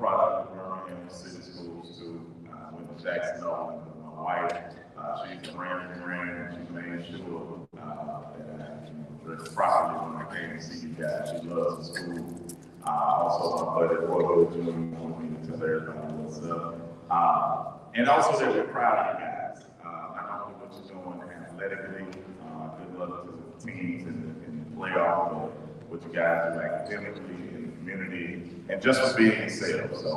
product of Birmingham City Schools too. Went to Jackson Owen with my wife. She's a Jermaine. She made sure that I dressed properly when I came to see you guys. She loves the school. Also, my buddy Boyhood Jr. wanted me to tell everybody what's up. And also that we're proud of you guys. Not only what you're doing athletically, good luck to the teams in the playoff, but what you guys do academically in the community, and just for being yourself. So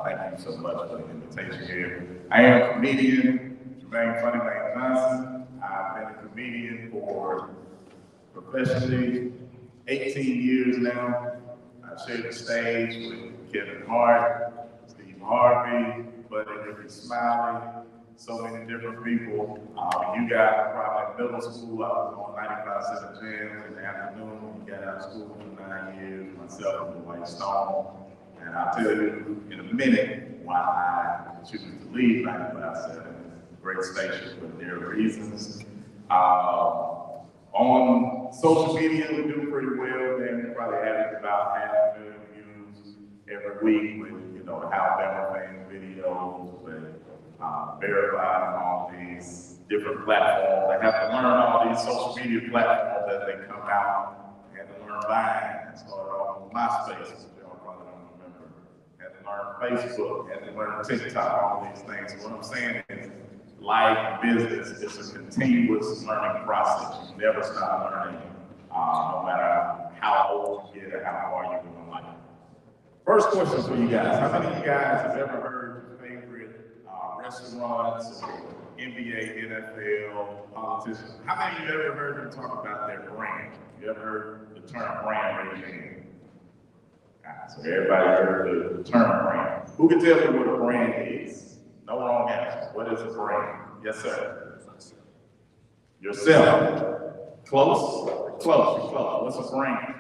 thank you so much for the invitation here. I am a comedian, Jermaine FunnyMaine Johnson. I've been a comedian for professionally 18 years now. I've shared the stage with Kevin Hart, Steve Harvey, Buddy Ricky Smiley, so many different people. You guys were probably in middle school. I was on 95.7 Jams in the afternoon. We got out of school for 9 years, myself and the White Stone. And I'll tell you in a minute why I choose to leave 95.7. Great station for their reasons. On social media, we do pretty well. Then we probably average about 500,000 views every week with, how FunnyMaine videos, with verified on all these different platforms. I have to learn all these social media platforms as they come out. I had to learn Vine. I started off with MySpace, which y'all probably don't remember. I had to learn Facebook. I had to learn TikTok, all these things. So what I'm saying is, life, business is a continuous learning process. You never stop learning, no matter how old you get or how far you go in life. First question for you guys. How many of you guys have ever heard your favorite restaurants or NBA, NFL, politicians? How many of you ever heard them talk about their brand? You ever heard the term brand raising? So everybody heard the term brand. Who can tell me what a brand is? No wrong answer. What is a brand? Yes, sir. Yourself. Close? Close. Close. What's a brand?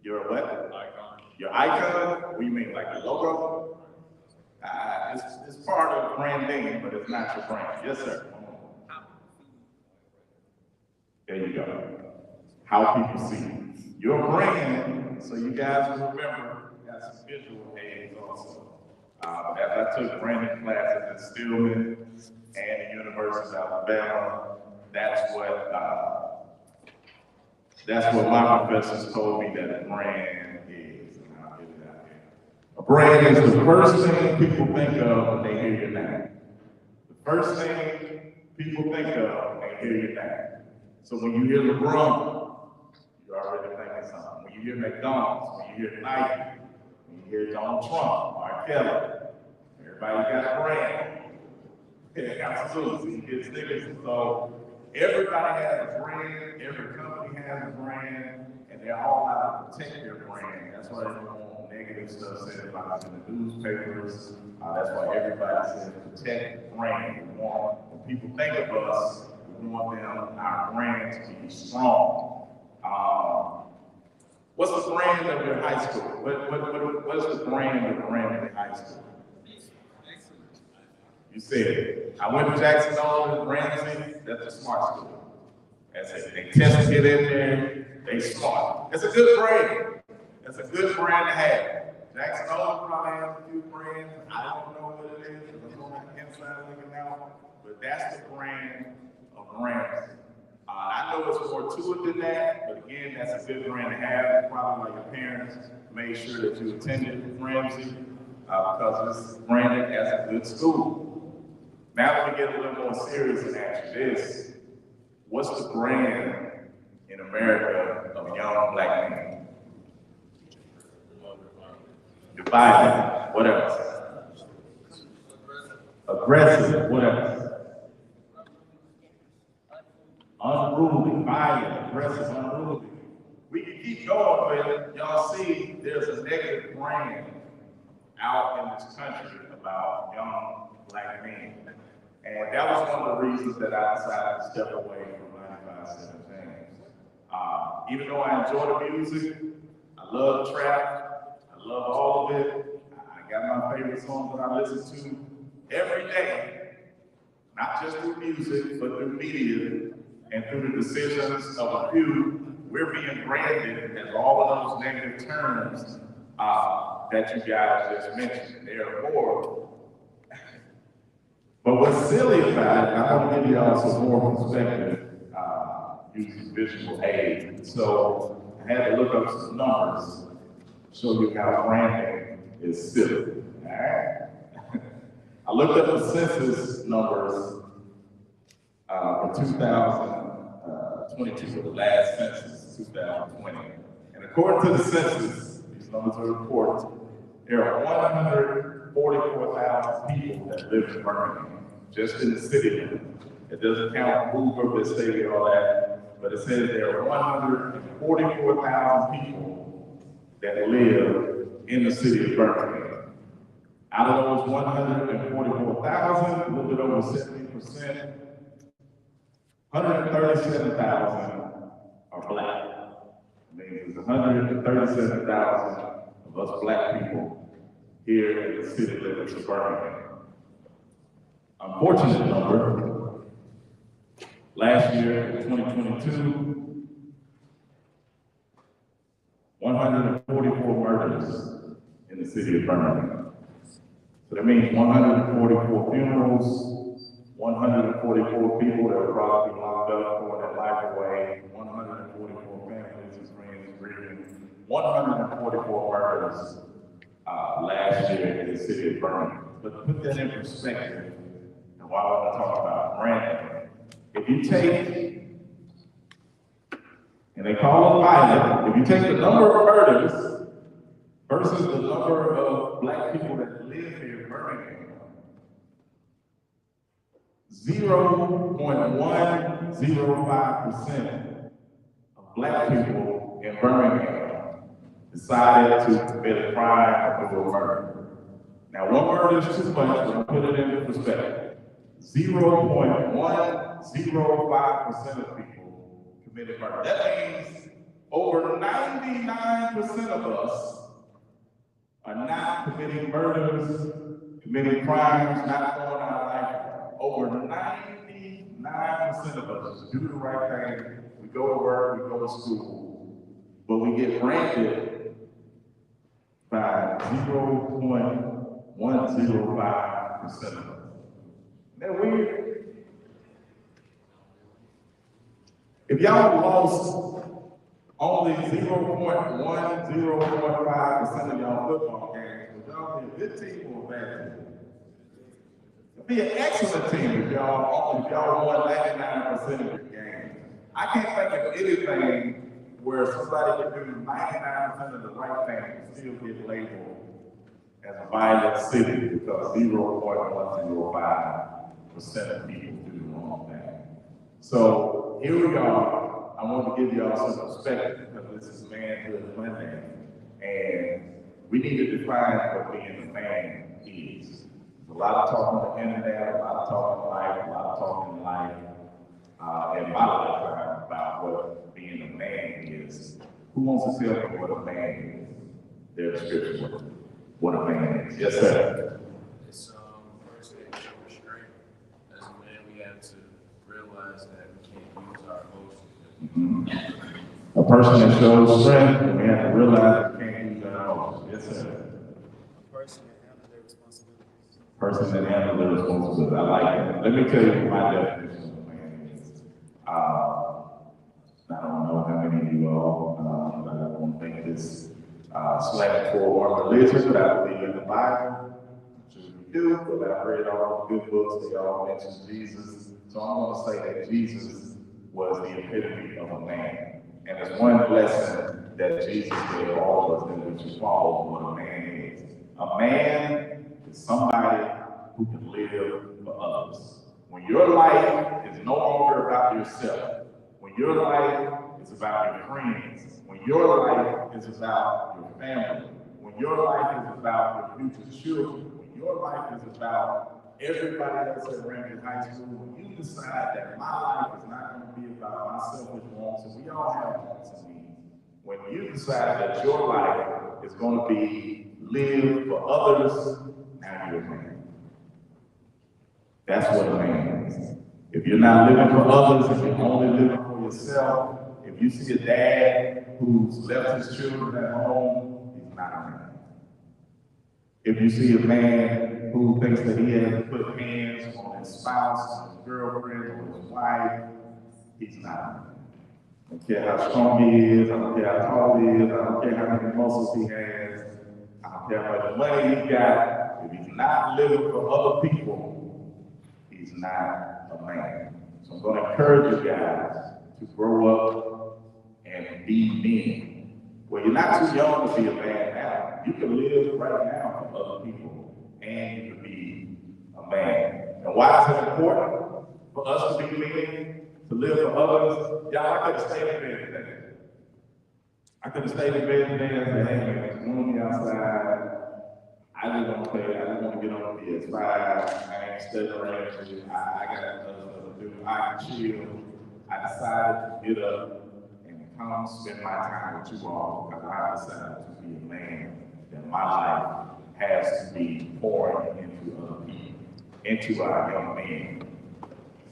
You're a what? Icon. Your icon? What do you mean, like a logo? It's part of branding, but it's not your brand. Yes, sir. There you go. How people see you. Your brand, so you guys will remember, got some visual aids also. As I took branding classes at Stillman and the University of Alabama, that's what my professors told me that a brand is. And I'll get it out there. A brand is the first thing people think of when they hear your name. The first thing people think of when they hear your name. So when you hear LeBron, you're already thinking something. When you hear McDonald's, when you hear Nike, when you hear Donald Trump, Mark Kelly, everybody got a brand. Yeah, absolutely. You get stickers. So everybody has a brand, every company has a brand, and they're all out to protect their brand. That's why they don't want negative stuff said about in the newspapers. That's why everybody says protect brand. We want, when people think of us, we want them, our brand to be strong. What's the brand of your high school? What's the brand of your high school? You said it. I went to Jackson Owen, Ramsey, that's a smart school. That's it. They test to get in there, they smart. That's a good brand. That's a good brand to have. Jackson Owen probably has a few brands. I don't know what it is, because I'm on the inside looking out, but that's the brand of Ramsey. I know it's more to it than that, but again, that's a good brand to have. Probably like your parents made sure that you attended Ramsey because it's branded as a good school. Now let me get a little more serious and ask you this. What's the brand in America of young black men? Divided. What else? Aggressive. What else? Unruly, violent, aggressive, unruly. We can keep going, but y'all see there's a negative brand out in this country about young black men. And that was one of the reasons that I decided to step away from 95.7 Jams. Even though I enjoy the music, I love trap, I love all of it. I got my favorite songs that I listen to every day, not just through music, but through media. And through the decisions of a few, we're being branded as all of those negative terms that you guys just mentioned. And there are more. But what's silly about it, and I want to give you all some more perspective using visual aid. So I had to look up some numbers to show you how branding is silly. All right? I looked up the census numbers for 2022, the last census, 2020. And according to the census, these numbers are reported, there are 144,000 people that live in Birmingham, just in the city limit. It doesn't count Hoover, Vestavia, all that, but it says there are 144,000 people that live in the city of Birmingham. Out of those 144,000, a little bit over 70%, 137,000 are black. It means there's 137,000 of us black people here in the city limits of Birmingham. Unfortunate number, last year in 2022, 144 murders in the city of Birmingham. So that means 144 funerals, 144 people that were probably locked up, throwing their life away, 144 families and friends grieving, 144 murders last year in the city of Birmingham. But to put that in perspective, and why I want to talk about branding, if you take, and they call it violent, if you take the number of murders versus the number of black people that live here in Birmingham, 0.105% of black people in Birmingham decided to commit a crime or do a murder. Now, one murder is too much, but I'll put it into perspective. 0.105% of people committed murder. That means over 99% of us are not committing murders, committing crimes, not going our life. Over 99% of us do the right thing. We go to work, we go to school, but we get branded by 0.105% of us. Isn't that weird? If y'all lost only 0.105% of y'all football games, would y'all be a good team or a bad team? It'd be an excellent team if y'all won 99% of your games. I can't think of anything where somebody can do 99% of the right thing and still get labeled as a violent city because 0.105% of people do the wrong thing. So here we are. I want to give y'all some perspective because this is Manhood Monday, and we need to define what being a man is. There's a lot of talk on the internet, a lot of talk in life, a lot of talk in life, and my lifetime about what being a man is. Who wants to tell me what a man is? Their description, what a man is. Yes, sir. It's first thing, restraint. As a man, we have to realize that we can't use our emotions. A person that shows strength, and we have to realize we can't use our emotions. Yes, sir. A person that handles their responsibilities. Person that handles their responsibilities. I like that. Let me tell you my definition of a man is. I don't know how many of you all, I don't think this slang for one religion, but I believe in the Bible. I'm sure you do, but I've read all the good books, they all mention Jesus. So I'm going to say that Jesus was the epitome of a man. And there's one lesson that Jesus gave all of us that we should follow what a man is. A man is somebody who can live for others. When your life is no longer about yourself, when your life is about your friends, when your life is about your family, when your life is about your future children, when your life is about everybody else that ran in high school, when you decide that my life is not going to be about my selfish wants, and we all have wants and needs. When you decide that your life is going to be live for others, now you're a man. That's what a man is. If you're not living for others, if you're only living for yourself, if you see a dad who's left his children at home, he's not a man. If you see a man who thinks that he has to put hands on his spouse, on his girlfriend, on his wife, he's not. I don't care how strong he is, I don't care how tall he is, I don't care how many muscles he has, I don't care how much money he's got. If he's not living for other people, he's not a man. So I'm going to encourage you guys to grow up and be men. Well, you're not too young to be a man now. You can live right now for other people, and you can be a man. And why is it important for us to be men? To live for others? Y'all, I could have stayed in bed today. I could have stayed in bed today and said, hey man, it's gloomy outside. I just want to play, I just want to get on the PS5. I ain't studying around. I got other stuff to do. I can chill. I decided to get up and come spend my time with you all because I decided to be a man, that my life has to be pouring into other people, into our young men.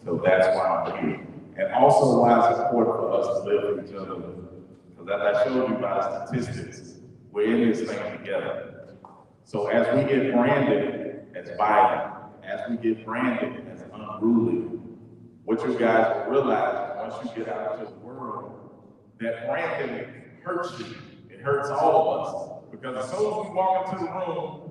So that's why I'm here. And also why it's important for us to live with each other. Because as I showed you by statistics, we're in this thing together. So as we get branded as violent, as we get branded as unruly, what you guys will realize once you get out into the world, that branding hurts you. It hurts all of us. Because as soon as we walk into the room,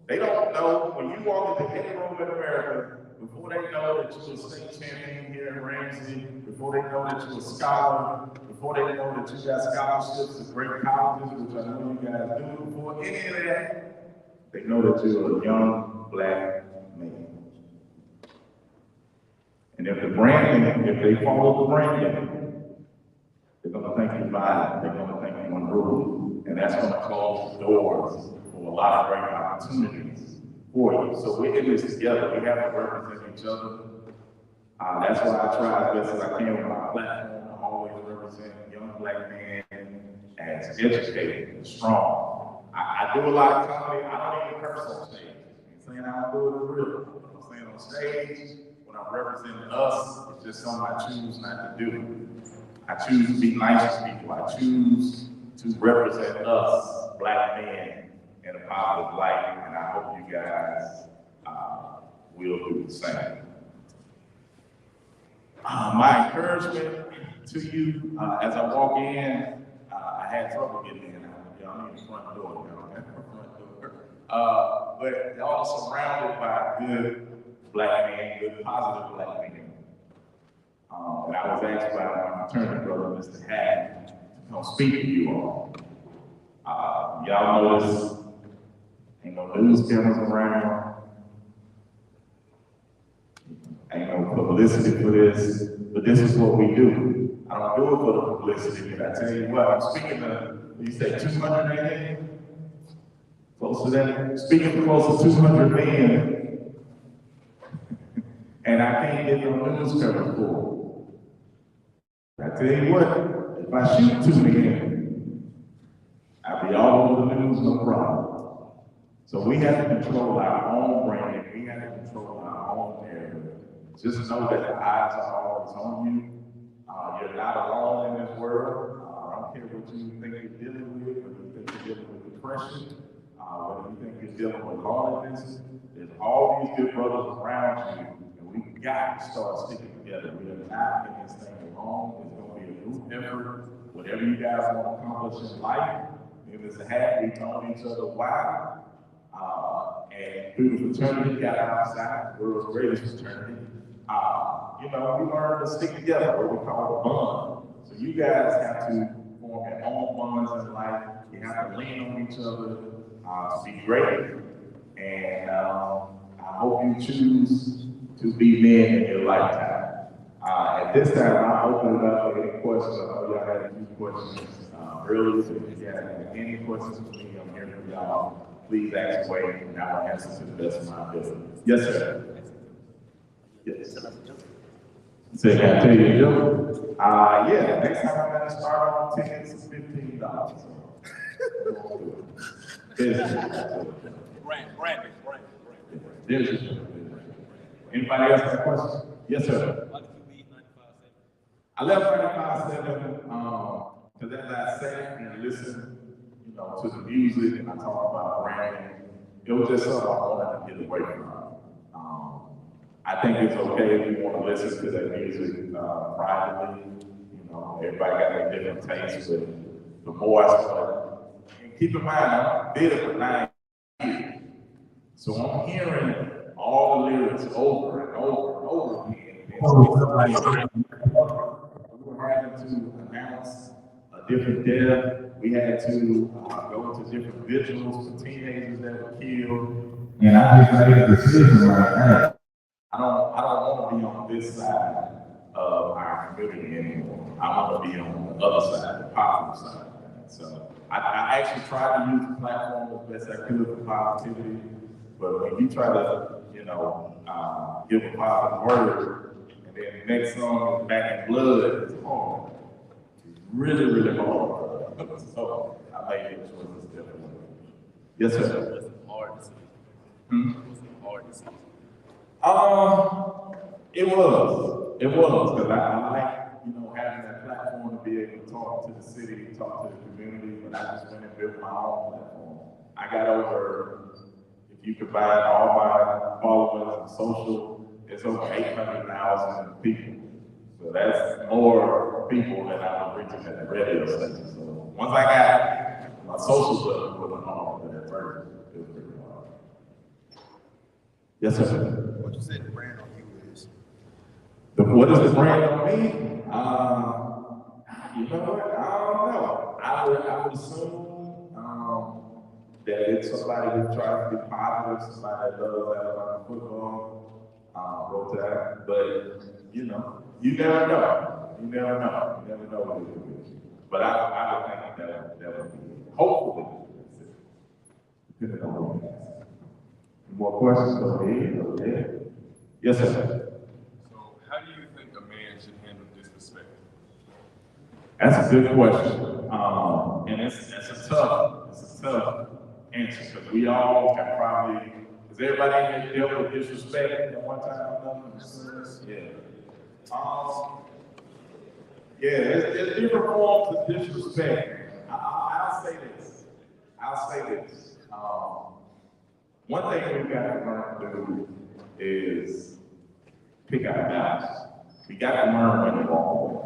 they don't know, when you walk into any room in America, before they know that you're a state champion here in Ramsey, before they know that you're a scholar, before they know that you got scholarships to great colleges, which I know you guys do, before any of that, they know that you're a young black man. And if the branding, if they follow the branding, they're gonna think you're violent, they're gonna think you're unruly, and that's gonna close the doors for a lot of great opportunities for you. So we're in this together. We have to represent each other. That's why I try as best as I can with my platform. I always represent young black men as educated and strong. I do a lot of comedy. I don't even curse on stage. I'm saying I don't do it for real. I'm saying on stage, when I'm representing us, it's just something I choose not to do. I choose to be nice to people. I choose to represent us, black men, in a positive light, and I hope you guys will do the same. My encouragement to you, as I walk in, I had trouble getting in. Y'all need the front door, y'all. That's the front door. But y'all are surrounded by good black men, good positive black men. And I was asked by my fraternity brother, Mr. Hack, to come speak to you all. Y'all notice ain't no news cameras around. Ain't no publicity for this, but this is what we do. I don't do it for the publicity, but I tell you what, I'm speaking to, you say 200 close to that, speaking to close to 200 men, and I can't get no news coverage for it. I tell you what, if I shoot 2 men, I'll be all over the news, no problem. So we have to control our own branding, we have to control our own narrative. Just know that the eyes are always on you. You're not alone in this world. I don't care what you think you're dealing with, whether you think you're dealing with depression, whether you think you're dealing with loneliness. There's all these good brothers around you, and we've got to start sticking together. We are not in this thing alone. It's going to be a group effort. Whatever you guys want to accomplish in life, if it's a hat, we've known each other a while. And through the fraternity, got outside, the world's greatest fraternity. You know, we learn to stick together, what we call a bond. So you guys have to form your own bonds in life. You have to lean on each other to be great. And I hope you choose to be men in your lifetime. At this time, I'll open it up for any questions. I know y'all had a few questions earlier. So if you have any questions for me, I'm here for y'all. Please ask away, and I will answer to the best of my ability. Yes, sir. Yes. So can I tell you a joke? Yeah, next time I'm gonna start on tickets is $15. Branding. There's your joke. Anybody else have a question? Yes, sir. Why did you leave 95.7? I left 95.7 because as I sat and listened, you know, to the music, and I talk about branding, it was just something I wanted to get away from. I think it's okay if you want to listen to that music privately. You know, everybody got their different tastes, but the more I started, and keep in mind, I did it for 9 years. So I'm hearing all the lyrics over and over and over again. We were having to announce a different death. We had to go to different vigils for teenagers that were killed. And I just made a decision like that. I don't want to be on this side of our community anymore. I want to be on the other side, the positive side. So I actually tried to use the platform as best I could for positivity. But when you try to, you know, give a positive word, and then the next song is Back in Blood, it's hard. It's really, really hard. So I made the choices differently. Yes, sir. Was it hard to see? Was it hard to see? It was, because I like, you know, having that platform to be able to talk to the city, talk to the community, but I just went and built my own platform. I got over, if you combine all my followers and social, it's over 800,000 people. So that's more people than I was reaching at the radio station. So once I got my social stuff put on for that first, it was pretty hard. Yes, sir. What you said the brand on you is? What is the brand on me? You know what? I don't know. I would assume that it's somebody who tries to be positive, somebody that loves Alabama football, Road, but you know, you never know. You never know. You never know what it will be. But I would think that would be hopefully. Depending on what it is. More questions? Go ahead. Yes, sir. So, how do you think a man should handle disrespect? That's a good question. And it's a tough answer, because we all have probably, has everybody dealt with disrespect at one time or another? Yeah. Yeah, there's different forms of disrespect. I'll say this. One thing we've got to learn to do is pick our battles. We got to learn when to walk away.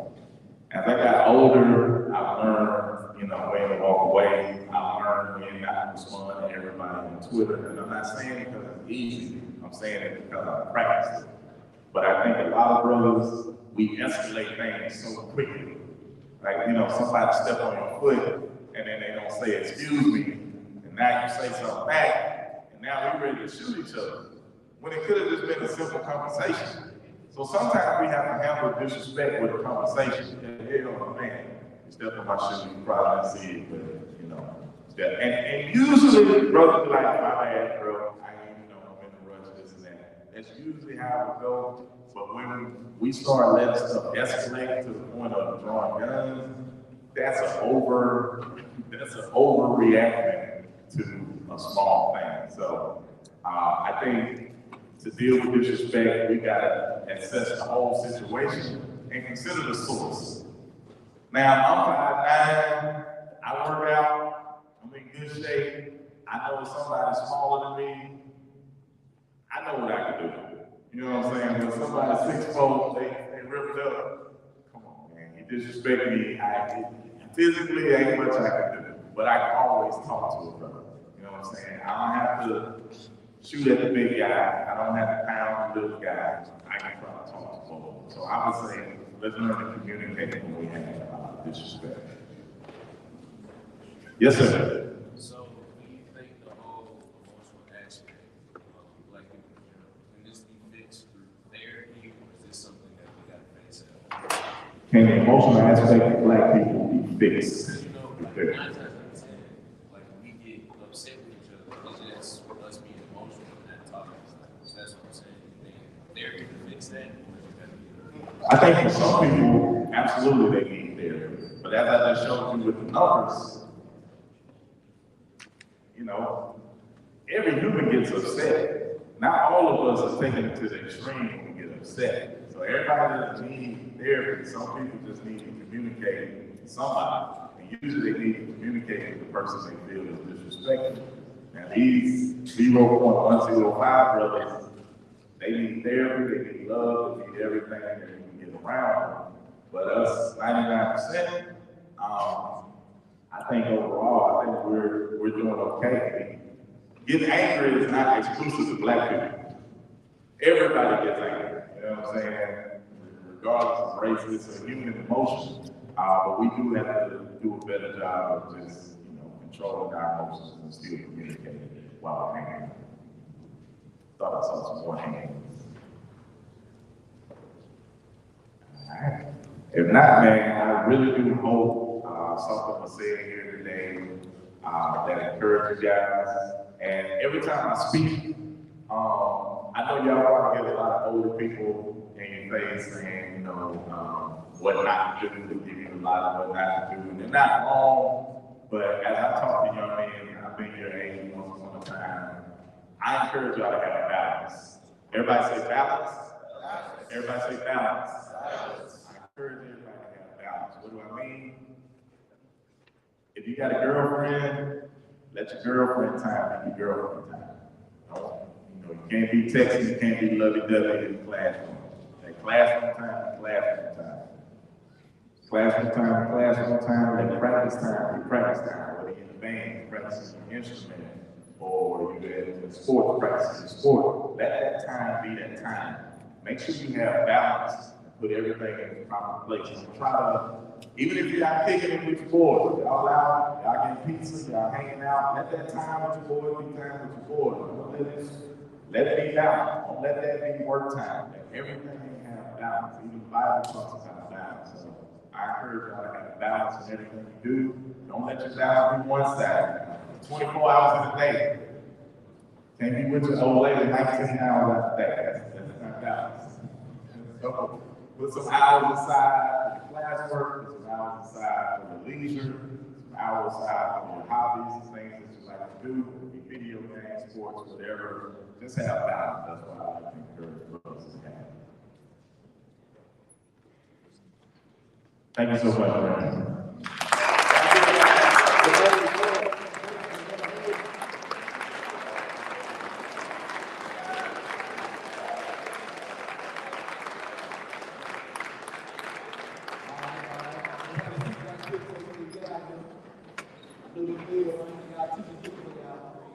As I got older, I learned, you know, when to walk away. I learned when not to respond to everybody on Twitter. And I'm not saying it because it's easy. I'm saying it because I practiced it. But I think a lot of brothers, we escalate things so quickly. Like, you know, somebody step on your foot and then they don't say, excuse me. And now you say something back, and now we're ready to shoot each other. When it could have just been a simple conversation. So sometimes we have to handle disrespect with a conversation. You know, man, you step on my shoe, you probably didn't see it, but you know. And usually, brothers be like, my bad, bro. I'm in a rush, this and that. That's usually how it goes. But when we start letting stuff escalate to the point of drawing guns, that's an overreaction to a small thing. So I think to deal with disrespect, we gotta assess the whole situation and consider the source. Now, I'm 5'9", I work out, I'm in good shape, I know if somebody's smaller than me, I know what I can do. You know what I'm saying? When somebody's 6'4", they ripped up, come on, man, you disrespect me, physically ain't much I can do, but I can always talk to a brother. You know what I'm saying? I don't have to shoot at the big guy. I don't have to pound the little guy. I can try to talk to both. So I would say, let's learn to communicate when we have disrespect. Yes, sir. So, do you think the whole emotional aspect of Black people, can this be fixed through therapy, or is this something that we got to face out? Can the emotional aspect of Black people be fixed? You know, like 9 times out of 10, like we get upset with each other, it's just us being emotional and not talking. So that's what I'm saying. You think therapy can fix that, or is it got to be? I think for some people, absolutely they need therapy. But as I just showed you with the numbers, you know, every human gets upset. Not all of us are taking it to the extreme when we get upset. So everybody doesn't need therapy. Some people just need to communicate with somebody. And usually they need to communicate with the person they feel is disrespectful. Now these 0.105 brothers, they need therapy, they need love, they need everything that you can get around them. But us, 99%, I think overall, I think we're doing okay. Getting angry is not exclusive to black people. Everybody gets angry, you know what I'm saying? Regardless of race, it's a human emotion. But we do have to do a better job of just, controlling our emotions and still communicating while we're angry. Thought I saw some more hands. All right. If not, man, I really do hope something was said here today that encourages you guys. And every time I speak, I know y'all probably get a lot of older people in your face saying, what not to do, give you a lot of what not to do. And they're not wrong, but as I talk to young men, I've been your age once upon a time, I encourage y'all to have balance. Everybody say balance? Everybody say balance. I encourage everybody to have balance. What do I mean? If you got a girlfriend, let your girlfriend time be your girlfriend time. You can't be texting, you can't be lovey-dovey in the classroom. That classroom time, classroom time. Classroom time, classroom time, and practice time, practice time. Whether you're in the band, practicing your instrument, or you're in the sport, practicing sport. Let that time be that time. Make sure you have balance and put everything in the proper place. Try to, even if you're not picking it with your boys, y'all out, y'all getting pizza, y'all hanging out, let that time with your boys be time with your boys. Don't let it be balance. Don't let that be work time. Let everything have balance. Even the Bible talks about balance. So I encourage y'all to have balance in everything you do. Don't let your balance be one side. 24 hours in a day. Can't be with your old lady 19 hours after that. That's not balance. So put some hours aside for your classwork, put some hours aside for your leisure, some hours aside for your hobbies and things that you like to do, your video games, sports, whatever. Just have balance. That's what I like to encourage brothers to have. Thank you so much, man.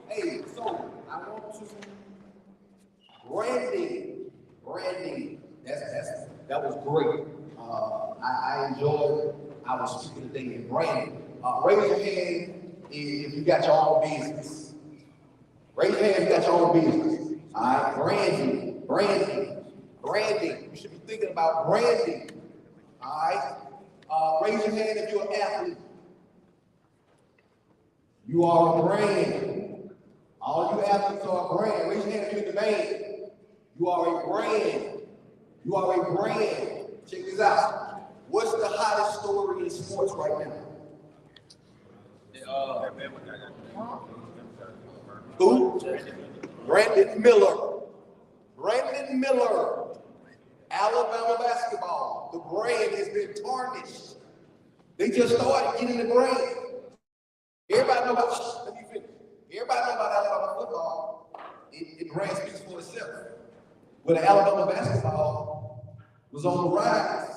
Hey, so I want to branding. That was great. I enjoyed our speaker today in branding. Raise your hand if you got your own business. Raise your hand if you got your own business. All right, branding. You should be thinking about branding. All right, raise your hand if you're an athlete. You are a brand. All you athletes are a brand. Raise your hand if you're in the band. You are a brand. You are a brand. Check this out. What's the hottest story in sports right now? Who? Brandon Miller. Brandon Miller. Alabama basketball. The brand has been tarnished. They just started getting the brand. Everybody know about, let me finish. Everybody know about Alabama football. It brand speaks for itself. When Alabama basketball was on the rise,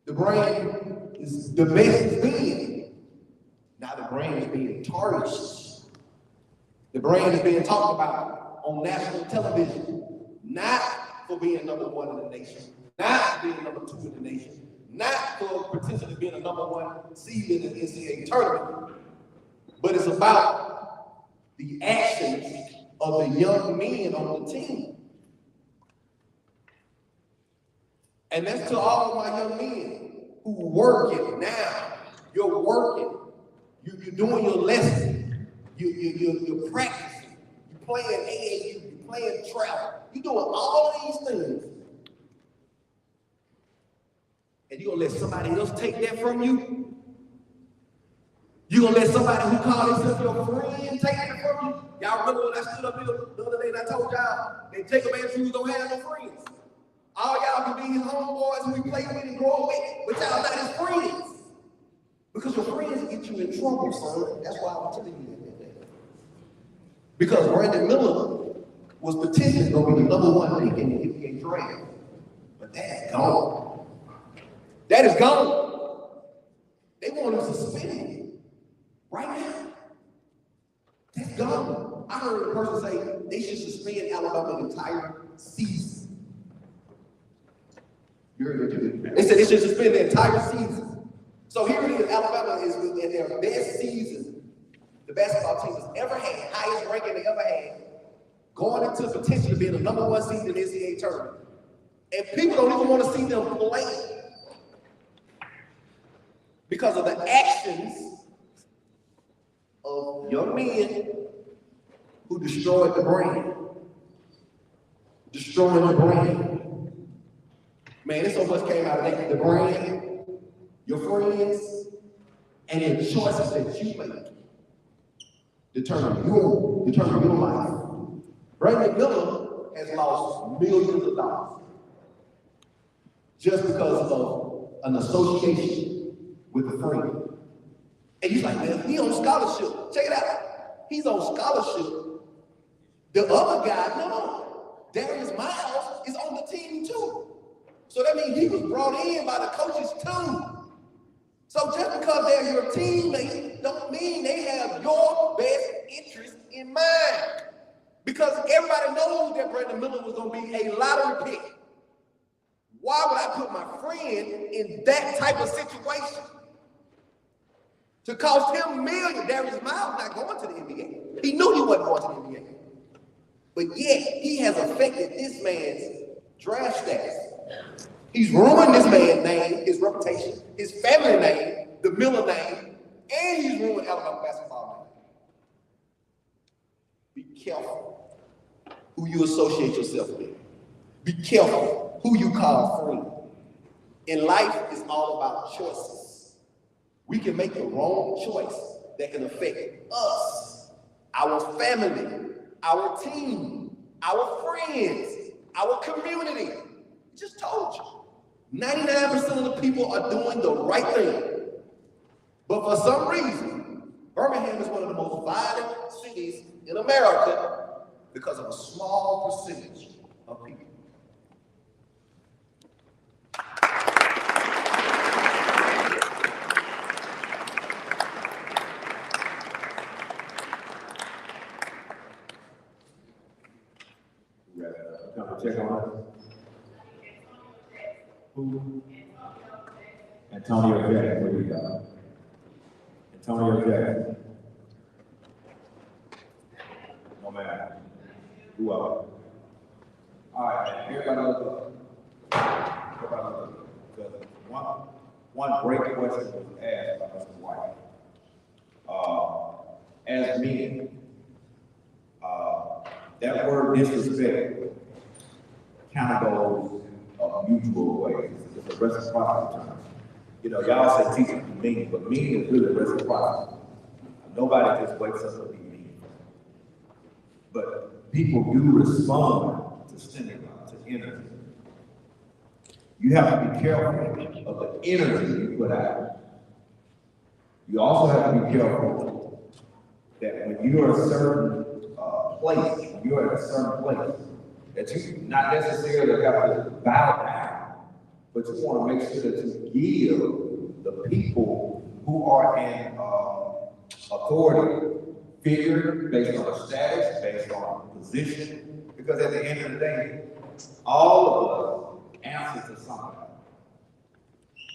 the brand is the best it's been. Now the brand is being tarnished. The brand is being talked about on national television, not for being number one in the nation, not for being number two in the nation, not for potentially being a number one seed in the NCAA tournament, but it's about the actions of the young men on the team. And that's to all of my young men who are working now. You're working. You're doing your lesson. You're practicing. You're playing AAU. You're playing travel. You're doing all of these things. And you're going to let somebody else take that from you? You're going to let somebody who calls himself your friend take that from you? Y'all remember when I stood up here the other day and I told y'all that Jacob Andrews don't have no friends? All y'all can be his homeboys who we play with and grow up with, but y'all not his friends. Because your friends get you in trouble, son. That's why I'm telling you that. Because Brandon Miller was potentially going to be the #1 pick in the NBA draft. But that's gone. That is gone. They want him suspended right now. That's gone. I heard a person say they should suspend Alabama the entire season. You heard what you did? They said they should suspend the entire season. So here it is, Alabama is in their best season the basketball team has ever had, highest ranking they ever had, going into potentially being the #1 seed in the NCAA tournament. And people don't even want to see them play because of the actions of young men who destroyed the brand. Destroying the brand. Man, there's so much came out of that. The brand, your friends, and the choices that you make determine your life. Brandon Miller has lost millions of dollars just because of an association with a friend. And he's like, man, he's on scholarship. Check it out. He's on scholarship. The other guy, no, Darius Miles is on the team too. So that means he was brought in by the coaches too. So just because they're your teammates don't mean they have your best interest in mind. Because everybody knows that Brandon Miller was going to be a lottery pick. Why would I put my friend in that type of situation? To cost him millions. Darius Miles not going to the NBA. He knew he wasn't going to the NBA. But yet, he has affected this man's draft status. He's ruined this man's name, his reputation, his family name, the Miller name, and he's ruined Alabama basketball name. Be careful who you associate yourself with. Be careful who you call friend. In life, it's all about choices. We can make the wrong choice that can affect us, our family, our team, our friends, our community. I just told you. 99% of the people are doing the right thing. But for some reason, Birmingham is one of the most violent cities in America because of a small percentage of people. Come check on us. Who? Antonio Jackson. Where you go? Antonio Jackson. No man. Who else? All right, everybody look up. Everybody look up. Because one great question was asked by Mr. White. As men, that word disrespect kind of goes a mutual way. It's a reciprocity term. You know, y'all say teaching be mean, but mean is really reciprocity. Nobody just wakes up to be mean. But people do respond to stimuli, to energy. You have to be careful of the energy you put out. You also have to be careful that when you're at a certain place, when you're at a certain place, that you not necessarily have to bow down, but you want to make sure that you give the people who are in authority figure based on status, based on position, because at the end of the day, all of us answer to somebody.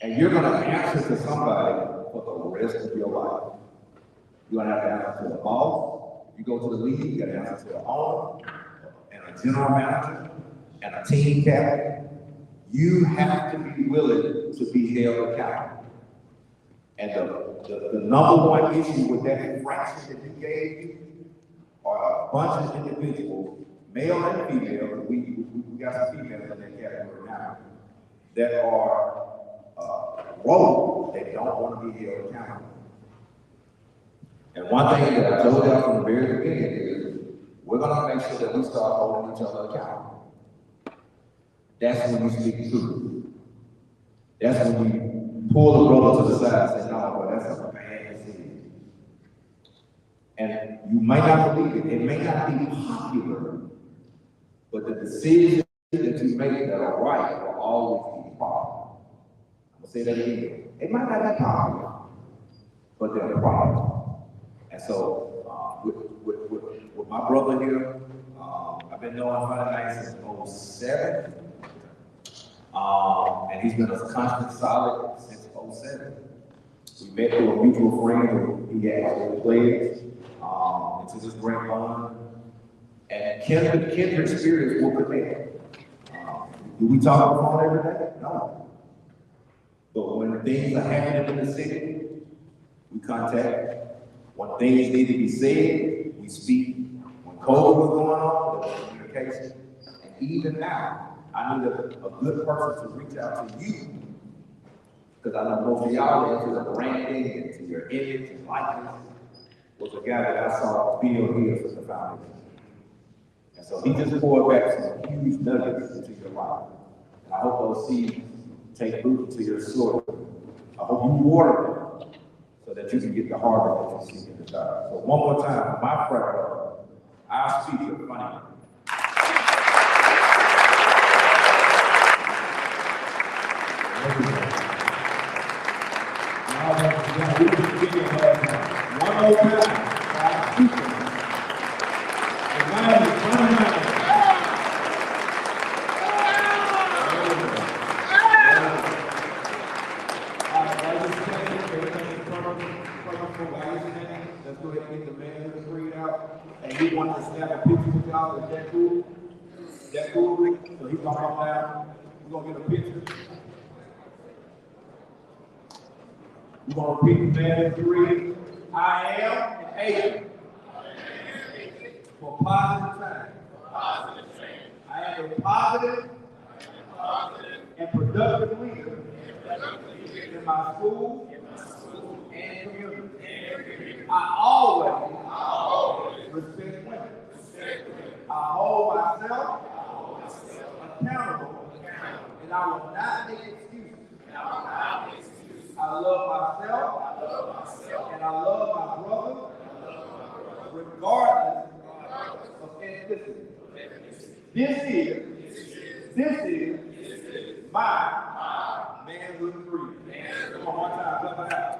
And you're going to answer to somebody for the rest of your life. You're going to have to answer to the boss. You go to the league, you got to answer to the owner, and a general manager, and a team captain. You have to be willing to be held accountable. And the number one issue with that infraction that you gave are a bunch of individuals, male and female, we got some females in that category now, that are rogue. They don't want to be held accountable. And one thing that I told y'all from the very beginning is, we're going to make sure that we start holding each other accountable. That's when you speak truth. That's when you pull the brother to the side and say, no, but that's a bad decision. And you might not believe it, it may not be popular, but the decisions that you make that are right will always be popular. I'm gonna say that again. It might not be popular, but they're popular. And so, with my brother here, I've been knowing FunnyMaine since '07. And he's been a constant solid since '07. We met through a mutual friend who he actually played into this great bond. And kindred spirits will connect. Do we talk on the phone every day? No. But when things are happening in the city, we contact. When things need to be said, we speak. When COVID was going on, there was communication. And even now, I need a good person to reach out to you. Because I know most of y'all into the branding, into your image and likeness, was a guy that I saw build here from the foundation. And so he just poured back some huge nuggets into your life. And I hope those seeds take root into your soil. I hope you water them so that you can get the harvest that you seek in the desire. So one more time, my prayer, our speaker, FunnyMaine. One more time, our speaker. Let's go ahead and get the Manhood freed out. And he wants to snap a picture with y'all. Is that cool? That cool? So he's gonna come down. We're gonna get a picture. We're gonna repeat the Manhood 3. I am an agent for positive change. I am a positive and productive leader in my school and community. I always respect women. I hold myself accountable, and I will not make excuses. I love myself, and I love my brother, regardless of ethnicity. This is my manhood freedom. Come on, one time, clap it out.